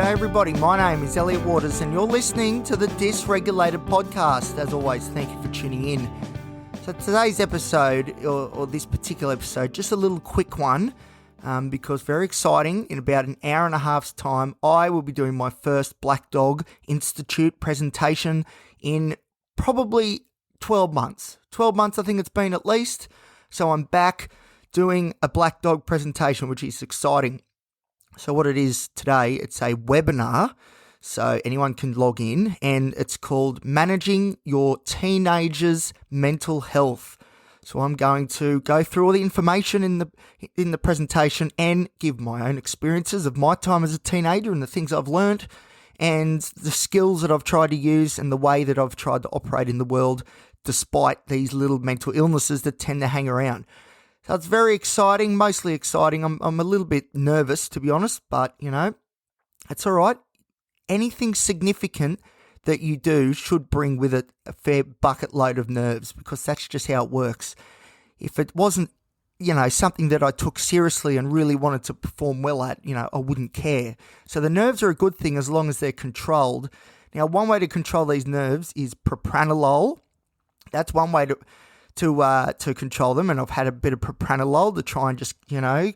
G'day everybody, my name is Elliot Waters and you're listening to the Dysregulated podcast. As always, thank you for tuning in. So today's episode, or this particular episode, just a little quick one because very exciting. In about an hour and a half's time, I will be doing my first Black Dog Institute presentation in probably 12 months. 12 months I think it's been at least. So I'm back doing a Black Dog presentation, which is exciting. So what it is today, it's a webinar, so anyone can log in, and it's called Managing Your Teenager's Mental Health. So I'm going to go through all the information in the presentation and give my own experiences of my time as a teenager and the things I've learned and the skills that I've tried to use and the way that I've tried to operate in the world despite these little mental illnesses that tend to hang around. So it's very exciting, mostly exciting. I'm a little bit nervous, to be honest, but, you know, it's all right. Anything significant that you do should bring with it a fair bucket load of nerves because that's just how it works. If it wasn't, you know, something that I took seriously and really wanted to perform well at, you know, I wouldn't care. So the nerves are a good thing as long as they're controlled. Now, one way to control these nerves is propranolol. That's one way to control them, and I've had a bit of propranolol to try and just, you know,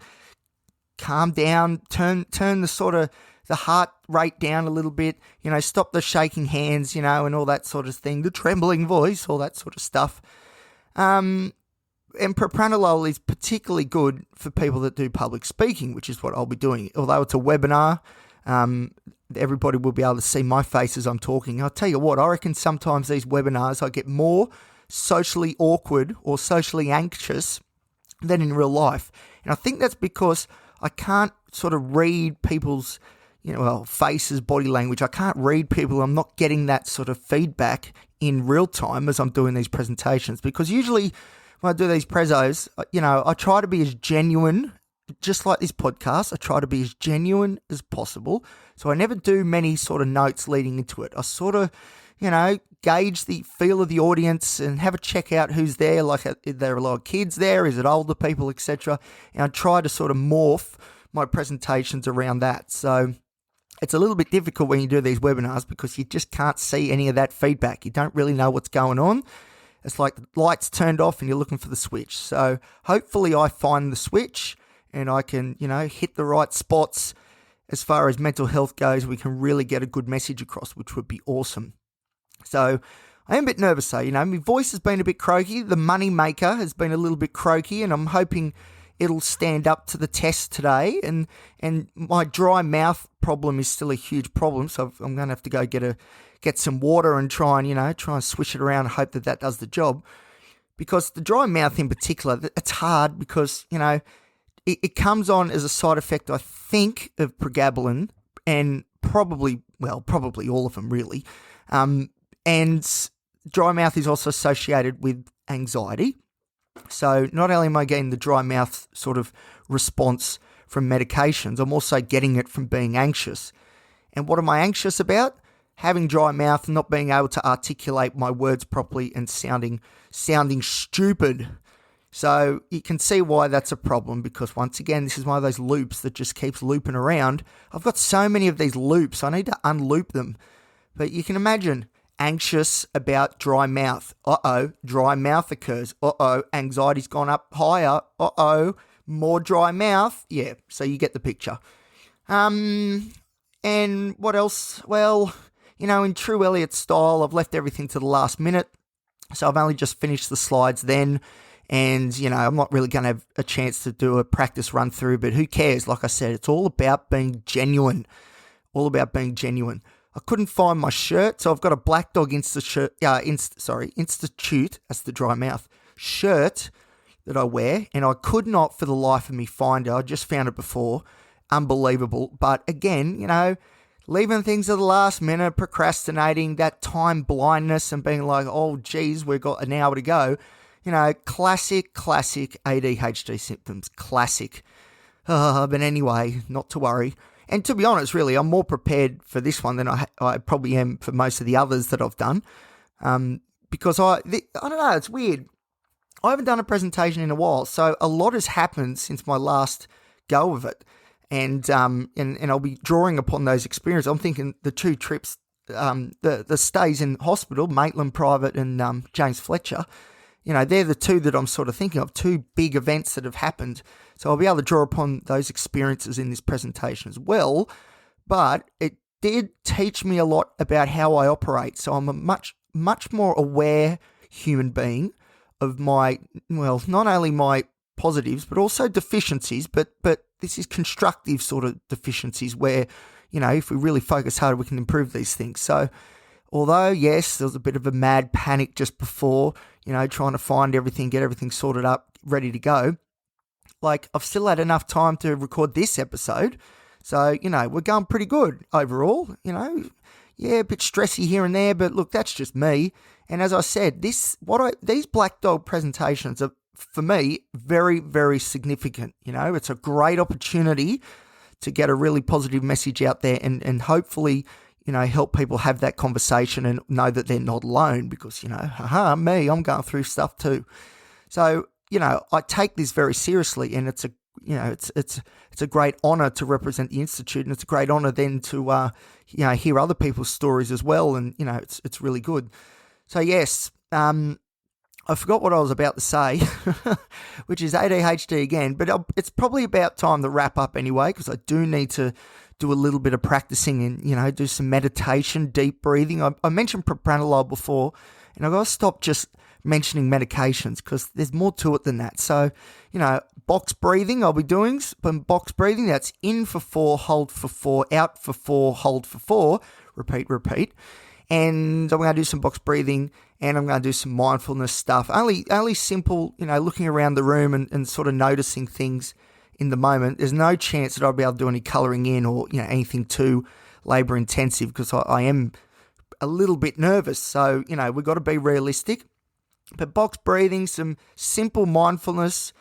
calm down, turn the sort of the heart rate down a little bit, you know, stop the shaking hands, you know, and all that sort of thing, the trembling voice, all that sort of stuff. And propranolol is particularly good for people that do public speaking, which is what I'll be doing. Although it's a webinar, everybody will be able to see my face as I'm talking. I'll tell you what, I reckon sometimes these webinars I get more socially awkward or socially anxious than in real life. And I think that's because I can't sort of read people's, you know, well, faces, body language. I can't read people. I'm not getting that sort of feedback in real time as I'm doing these presentations. Because usually when I do these prezos, you know, I try to be as genuine, just like this podcast, I try to be as genuine as possible. So I never do many sort of notes leading into it. I sort of, you know, gauge the feel of the audience and have a check out who's there, like are there a lot of kids there, is it older people, etc. And I try to sort of morph my presentations around that. So it's a little bit difficult when you do these webinars because you just can't see any of that feedback. You don't really know what's going on. It's like the lights turned off and you're looking for the switch. So hopefully I find the switch and I can, you know, hit the right spots as far as mental health goes. We can really get a good message across, which would be awesome. So I am a bit nervous though, you know, my voice has been a bit croaky. The money maker has been a little bit croaky and I'm hoping it'll stand up to the test today. And my dry mouth problem is still a huge problem. So I'm going to have to go get some water and try and swish it around and hope that does the job. Because the dry mouth in particular, it's hard because, you know, it comes on as a side effect, I think, of pregabalin and probably all of them really. And dry mouth is also associated with anxiety. So not only am I getting the dry mouth sort of response from medications, I'm also getting it from being anxious. And what am I anxious about? Having dry mouth, not being able to articulate my words properly and sounding stupid. So you can see why that's a problem because once again, this is one of those loops that just keeps looping around. I've got so many of these loops, I need to unloop them. But you can imagine anxious about dry mouth. Dry mouth occurs. Anxiety's gone up higher. More dry mouth. Yeah, so you get the picture. And what else? Well, you know, in true Elliot style, I've left everything to the last minute. So I've only just finished the slides then. And, you know, I'm not really going to have a chance to do a practice run through, but who cares? Like I said, it's all about being genuine. All about being genuine. I couldn't find my shirt, so I've got a Black Dog Institute, that's the dry mouth, shirt that I wear, and I could not for the life of me find it. I just found it before. Unbelievable. But again, you know, leaving things at the last minute, procrastinating, that time blindness and being like, oh, geez, we've got an hour to go. You know, classic ADHD symptoms, classic. But anyway, not to worry. And to be honest, really, I'm more prepared for this one than I probably am for most of the others that I've done. Because I don't know, it's weird. I haven't done a presentation in a while, so a lot has happened since my last go of it. and I'll be drawing upon those experiences. I'm thinking the 2 trips, the stays in hospital, Maitland Private and James Fletcher, they're the 2 that I'm sort of thinking of, 2 big events that have happened. So I'll be able to draw upon those experiences in this presentation as well. But it did teach me a lot about how I operate. So I'm a much, much more aware human being of not only my positives, but also deficiencies, but this is constructive sort of deficiencies where, if we really focus hard, we can improve these things. So although, yes, there was a bit of a mad panic just before, trying to find everything, get everything sorted up, ready to go, I've still had enough time to record this episode. So, we're going pretty good overall, yeah, a bit stressy here and there, but look, that's just me. And as I said, these Black Dog presentations are, for me, very, very significant. It's a great opportunity to get a really positive message out there and hopefully, help people have that conversation and know that they're not alone because, me, I'm going through stuff too. So, I take this very seriously, and it's a great honour to represent the Institute, and it's a great honour then to, hear other people's stories as well, and, it's really good. So, yes, I forgot what I was about to say, which is ADHD again, but it's probably about time to wrap up anyway, because I do need to do a little bit of practicing and, do some meditation, deep breathing. I mentioned propranolol before, and I've got to stop just mentioning medications because there's more to it than that. So, box breathing I'll be doing. Box breathing, that's in for 4, hold for 4, out for 4, hold for 4, repeat. And I'm going to do some box breathing, and I'm going to do some mindfulness stuff. Only simple, looking around the room and sort of noticing things in the moment. There's no chance that I'll be able to do any colouring in or, anything too labour intensive because I am a little bit nervous. So, we've got to be realistic. But box breathing, some simple mindfulness,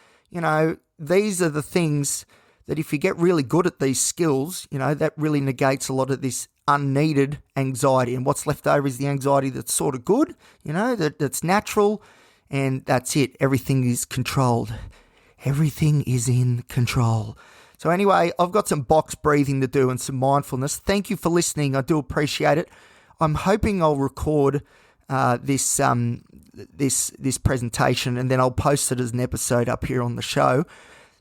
these are the things that if you get really good at these skills, that really negates a lot of this unneeded anxiety. And what's left over is the anxiety that's sort of good, that's natural, and that's it. Everything is controlled. Everything is in control. So anyway, I've got some box breathing to do and some mindfulness. Thank you for listening. I do appreciate it. I'm hoping I'll record this presentation, and then I'll post it as an episode up here on the show.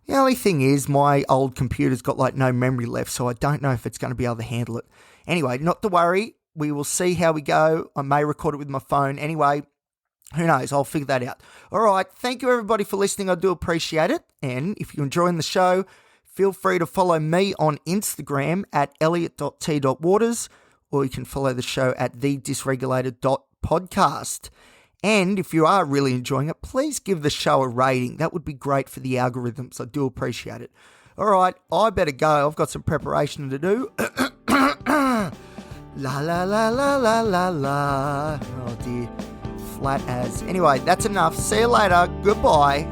The only thing is my old computer's got no memory left, so I don't know if it's going to be able to handle it. Anyway, not to worry. We will see how we go. I may record it with my phone. Anyway, who knows? I'll figure that out. All right. Thank you, everybody, for listening. I do appreciate it. And if you're enjoying the show, feel free to follow me on Instagram at elliot.t.waters, or you can follow the show at thedysregulated.podcast. And if you are really enjoying it, please give the show a rating. That would be great for the algorithms. I do appreciate it. All right, I better go. I've got some preparation to do. La la la la la la la. Oh dear. Flat as. Anyway, that's enough. See you later. Goodbye.